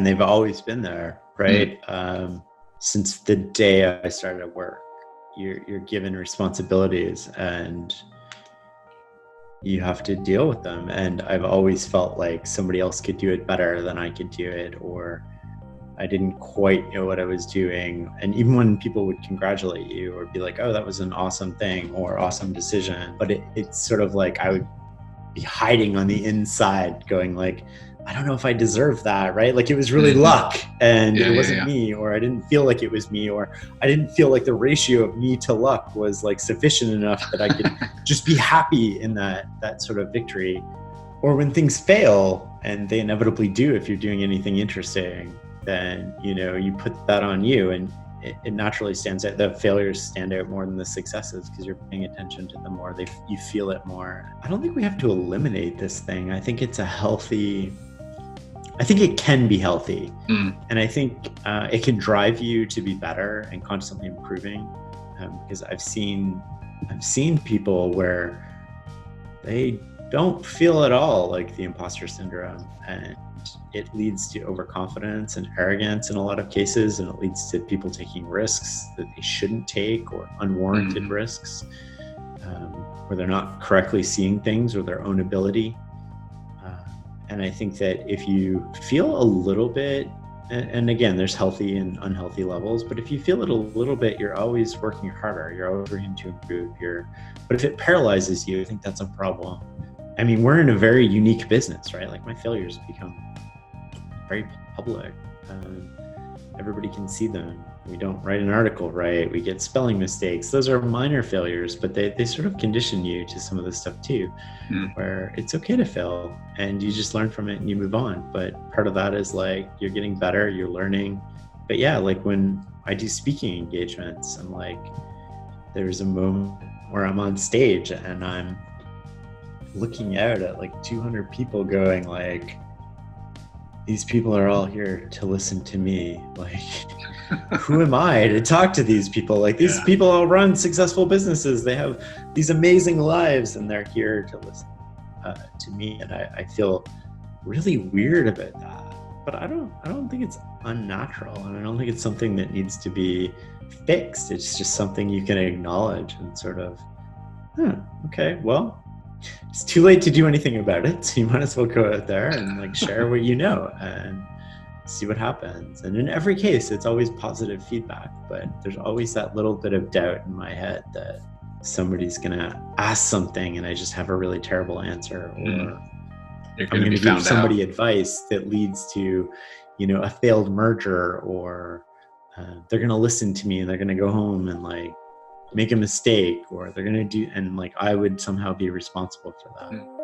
they've always been there, right? Since the day I started at work, you're given responsibilities and you have to deal with them. And I've always felt like somebody else could do it better than I could do it, or I didn't quite know what I was doing. And even when people would congratulate you or be like, oh, that was an awesome thing or awesome decision, but it's sort of like I would be hiding on the inside going like, I don't know if I deserve that, right? Like it was really luck and it wasn't me, or I didn't feel like it was me, or I didn't feel like the ratio of me to luck was like sufficient enough that I could just be happy in that sort of victory. Or when things fail, and they inevitably do if you're doing anything interesting, then, you know, you put that on you, and it naturally stands out. The failures stand out more than the successes because you're paying attention to them more. You feel it more. I don't think we have to eliminate this thing. I think it's I think it can be healthy. And I think it can drive you to be better and constantly improving. Because I've seen people where they don't feel at all like the imposter syndrome, and it leads to overconfidence and arrogance in a lot of cases, and it leads to people taking risks that they shouldn't take, or unwarranted risks, where they're not correctly seeing things or their own ability. And I think that if you feel a little bit, and again, there's healthy and unhealthy levels, but if you feel it a little bit, you're always working harder, you're always working to improve. But if it paralyzes you, I think that's a problem. I mean, we're in a very unique business, right? Like my failures become very public. Everybody can see them. We don't write an article right. We get spelling mistakes. Those are minor failures, but they sort of condition you to some of this stuff too, where it's okay to fail and you just learn from it and you move on. But part of that is like, you're getting better, you're learning. But yeah, like when I do speaking engagements, I'm like, there's a moment where I'm on stage and I'm looking out at like 200 people going like, these people are all here to listen to me. Like, who am I to talk to these people? Like these people all run successful businesses. They have these amazing lives and they're here to listen to me. And I feel really weird about that, but I don't think it's unnatural. And I don't think it's something that needs to be fixed. It's just something you can acknowledge and sort of, okay, well, it's too late to do anything about it, so you might as well go out there and like share what you know and see what happens. And in every case, it's always positive feedback, but there's always that little bit of doubt in my head that somebody's gonna ask something and I just have a really terrible answer, or I'm gonna give somebody advice that leads to, you know, a failed merger, or they're gonna listen to me and they're gonna go home and like make a mistake, or they're going to do, and like I would somehow be responsible for that.